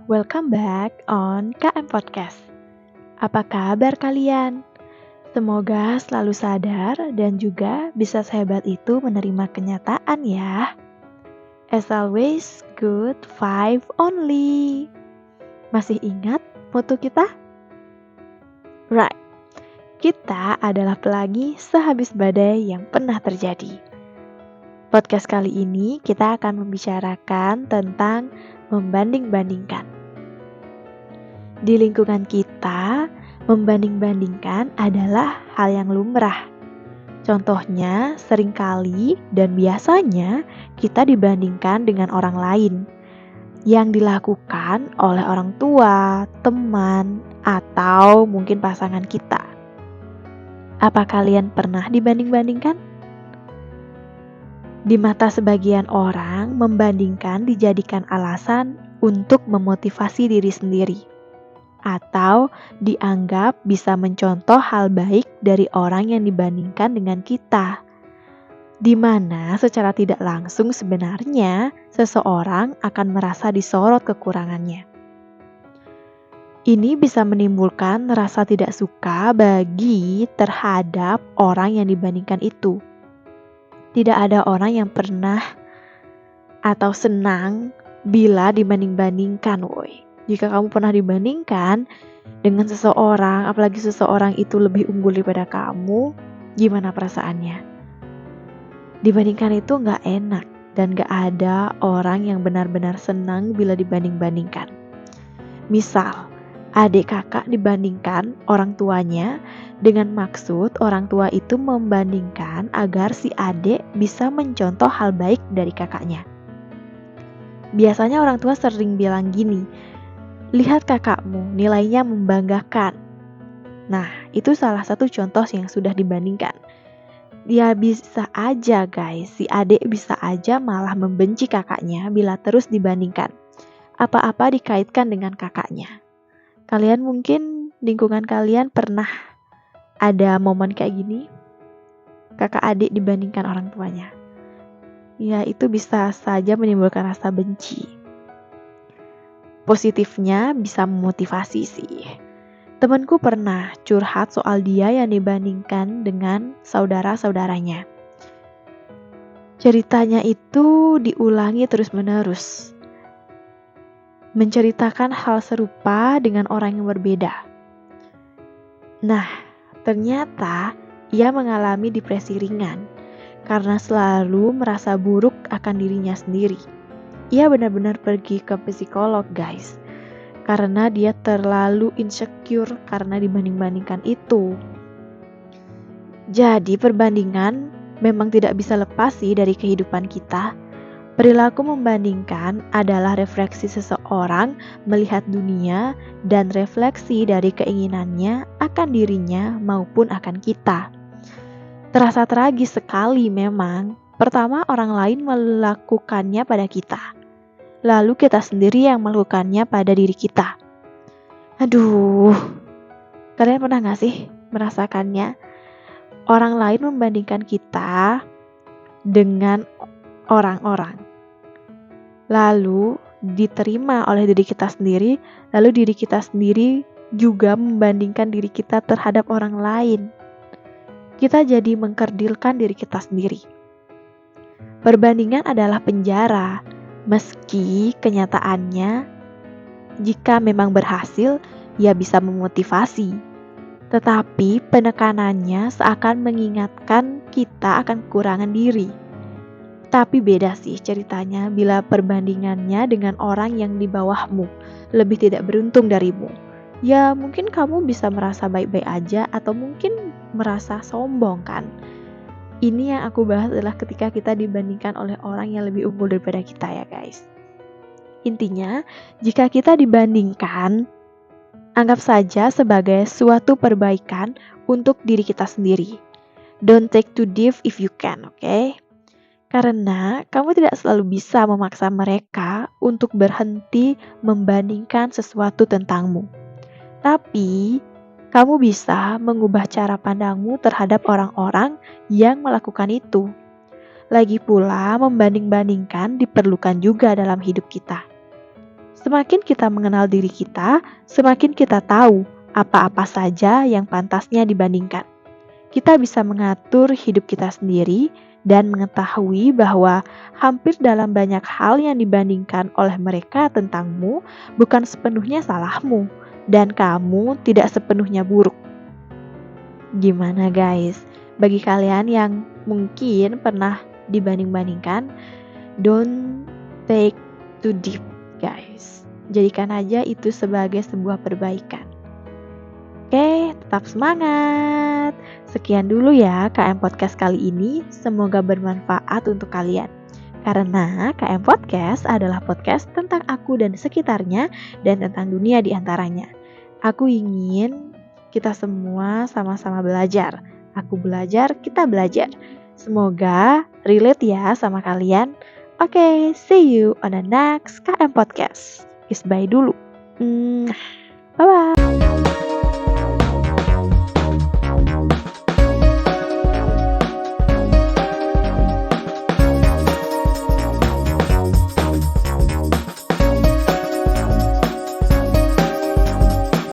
Welcome back on KM Podcast. Apa kabar kalian? Semoga selalu sadar dan juga bisa sehebat itu menerima kenyataan ya. As always, good vibe only. Masih ingat foto kita? Right, kita adalah pelangi sehabis badai yang pernah terjadi. Podcast kali ini kita akan membicarakan tentang membanding-bandingkan. Di lingkungan kita, membanding-bandingkan adalah hal yang lumrah. Contohnya, seringkali dan biasanya kita dibandingkan dengan orang lain yang dilakukan oleh orang tua, teman, atau mungkin pasangan kita. Apa kalian pernah dibanding-bandingkan? Di mata sebagian orang, membandingkan dijadikan alasan untuk memotivasi diri sendiri, atau dianggap bisa mencontoh hal baik dari orang yang dibandingkan dengan kita, di mana secara tidak langsung sebenarnya seseorang akan merasa disorot kekurangannya. Ini bisa menimbulkan rasa tidak suka terhadap orang yang dibandingkan itu. Tidak ada orang yang pernah atau senang bila dibanding-bandingkan, woy. Jika kamu pernah dibandingkan dengan seseorang, apalagi seseorang itu lebih unggul daripada kamu, gimana perasaannya? Dibandingkan itu gak enak dan gak ada orang yang benar-benar senang bila dibanding-bandingkan. Misal, adik kakak dibandingkan orang tuanya dengan maksud orang tua itu membandingkan agar si adik bisa mencontoh hal baik dari kakaknya. Biasanya orang tua sering bilang gini, lihat kakakmu, nilainya membanggakan. Nah, itu salah satu contoh yang sudah dibandingkan. Ya bisa aja guys, si adik bisa aja malah membenci kakaknya bila terus dibandingkan. Apa-apa dikaitkan dengan kakaknya. Kalian mungkin lingkungan kalian pernah ada momen kayak gini, kakak adik dibandingkan orang tuanya. Ya itu bisa saja menimbulkan rasa benci. Positifnya bisa memotivasi sih. Temanku pernah curhat soal dia yang dibandingkan dengan saudara-saudaranya. Ceritanya itu diulangi terus-menerus. Menceritakan hal serupa dengan orang yang berbeda. Nah, ternyata ia mengalami depresi ringan karena selalu merasa buruk akan dirinya sendiri. Ia benar-benar pergi ke psikolog guys, karena dia terlalu insecure karena dibanding-bandingkan itu. Jadi perbandingan memang tidak bisa lepas sih dari kehidupan kita. Perilaku membandingkan adalah refleksi seseorang melihat dunia dan refleksi dari keinginannya akan dirinya maupun akan kita. Terasa tragis sekali memang. Pertama orang lain melakukannya pada kita, lalu kita sendiri yang melakukannya pada diri kita. Aduh, kalian pernah gak sih merasakannya? Orang lain membandingkan kita dengan orang-orang, lalu diterima oleh diri kita sendiri, lalu diri kita sendiri juga membandingkan diri kita terhadap orang lain. Kita jadi mengkerdilkan diri kita sendiri. Perbandingan adalah penjara, meski kenyataannya jika memang berhasil, ya bisa memotivasi. Tetapi penekanannya seakan mengingatkan kita akan kekurangan diri. Tapi beda sih ceritanya bila perbandingannya dengan orang yang di bawahmu, lebih tidak beruntung darimu. Ya mungkin kamu bisa merasa baik-baik aja atau mungkin merasa sombong kan. Ini yang aku bahas adalah ketika kita dibandingkan oleh orang yang lebih unggul daripada kita ya guys. Intinya, jika kita dibandingkan, anggap saja sebagai suatu perbaikan untuk diri kita sendiri. Don't take too deep if you can, okay? Karena kamu tidak selalu bisa memaksa mereka untuk berhenti membandingkan sesuatu tentangmu. Tapi, kamu bisa mengubah cara pandangmu terhadap orang-orang yang melakukan itu. Lagi pula, membanding-bandingkan diperlukan juga dalam hidup kita. Semakin kita mengenal diri kita, semakin kita tahu apa-apa saja yang pantasnya dibandingkan. Kita bisa mengatur hidup kita sendiri dan mengetahui bahwa hampir dalam banyak hal yang dibandingkan oleh mereka tentangmu bukan sepenuhnya salahmu dan kamu tidak sepenuhnya buruk. Gimana guys? Bagi kalian yang mungkin pernah dibanding-bandingkan, don't take too deep guys. Jadikan aja itu sebagai sebuah perbaikan. Oke, tetap semangat. Sekian dulu ya KM Podcast kali ini. Semoga bermanfaat untuk kalian. Karena KM Podcast adalah podcast tentang aku dan sekitarnya dan tentang dunia di antaranya. Aku ingin kita semua sama-sama belajar. Aku belajar, kita belajar. Semoga relate ya sama kalian. Oke, see you on the next KM Podcast. Kiss bye dulu. Bye-bye.